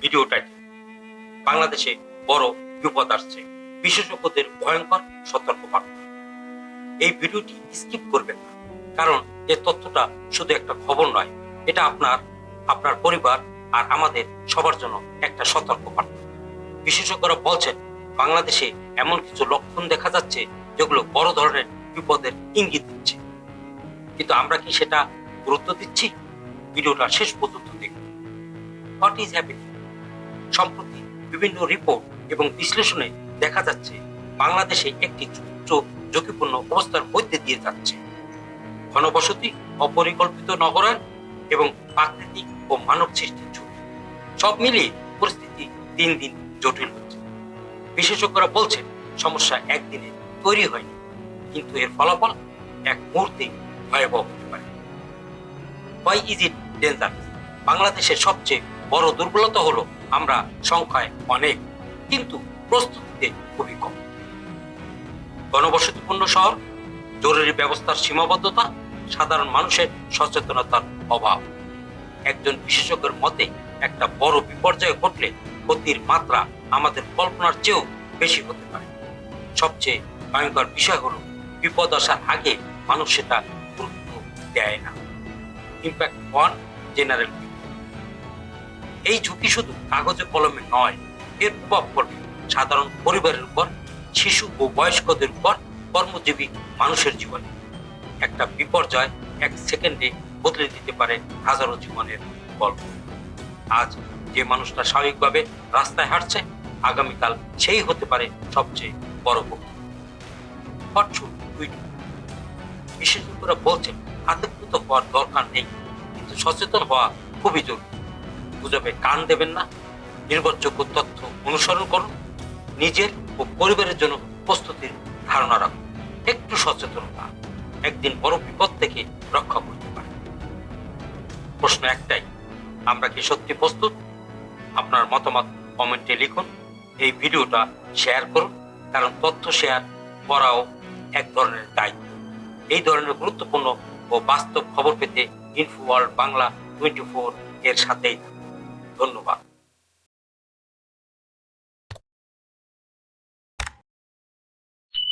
Video title, বাংলাদেশে বড় বিপদ আসছে, বিশেষজ্ঞদের ভয়ঙ্কর সতর্কবার্তা। এই ভিডিওটি স্কিপ করবেন না, কারণ এই তথ্যটা শুধু একটা খবর নয়, এটা আপনার পরিবার আর আমাদের সবার জন্য একটা সতর্কবার্তা। বিশেষজ্ঞরা বলছেন বাংলাদেশে এমন কিছু লক্ষণ দেখা যাচ্ছে যেগুলো বড় ধরনের বিপদের ইঙ্গিত দিচ্ছে, কিন্তু আমরা কি সেটা গুরুত্ব দিচ্ছি? ভিডিওটা শেষ পর্যন্ত দেখুন। What is happening? সম্প্রতি বিভিন্ন রিপোর্ট এবং বিশ্লেষণে দেখা যাচ্ছে বাংলাদেশে একটি উচ্চ ঝুঁকিপূর্ণ অবস্থার মধ্যে দিয়ে যাচ্ছে। ঘনবসতি, অপরিকল্পিত নগরায়ন এবং প্রাকৃতিক ও মানব সৃষ্টির ঝুঁকি, সব মিলিয়ে পরিস্থিতি দিন দিন জটিল হচ্ছে। বিশেষজ্ঞরা বলছেন সমস্যা একদিনে তৈরি হয়নি, কিন্তু এর ফলাফল এক মুহূর্তে ভয়াবহ হতে পারে। Why is it dangerous? বাংলাদেশের সবচেয়ে বড় দুর্বলতা হলো আমরা সংখ্যায় অনেক, কিন্তু প্রস্তুতিতে খুবই কম। ঘনবসতিপূর্ণ শহর, জরুরি ব্যবস্থার সীমাবদ্ধতা, সাধারণ মানুষের সচেতনতার অভাব। একজন বিশেষজ্ঞের মতে একটা বড় বিপর্যয় ঘটলে ক্ষতির মাত্রা আমাদের কল্পনার চেয়েও বেশি হতে পারে। সবচেয়ে ভয়ঙ্কর বিষয় হলো বিপদ আসার আগে মানুষ সেটা গুরুত্ব দেয় না। Impact on general. এই ঝুঁকি শুধু কাগজে কলমে নয়, এর প্রভাব পড়বে সাধারণ পরিবারের উপর, শিশু ও বয়স্কদের উপর, কর্মজীবী মানুষের জীবনে। একটা বিপর্যয় এক সেকেন্ডে বদলে দিতে পারে হাজারো জীবনের গল্প। আজ যে মানুষটা স্বাভাবিকভাবে রাস্তায় হাঁটছে, আগামীকাল সেই হতে পারে সবচেয়ে বড় ভুক্তভোগী। বিশেষজ্ঞরা বলছেন আতঙ্কিত হওয়ার দরকার নেই, কিন্তু সচেতন হওয়া খুবই জরুরি। গুজবে কান দেবেন না, নির্ভরযোগ্য তথ্য অনুসরণ করুন, নিজের ও পরিবারের জন্য প্রস্তুতির ধারণা রাখুন। একটু সচেতনতা একদিন বড় বিপদ থেকে রক্ষা করতে পারে। প্রশ্ন একটাই, আমরা কি সত্যি প্রস্তুত? আপনার মতামত কমেন্টে লিখুন। এই ভিডিওটা শেয়ার করুন, কারণ তথ্য শেয়ার করাও এক ধরনের দায়িত্ব। এই ধরনের গুরুত্বপূর্ণ ও বাস্তব খবর পেতে ইনফো ওয়ার্ল্ড বাংলা 24 এর সাথেই থাকুন। ধন্যবাদ।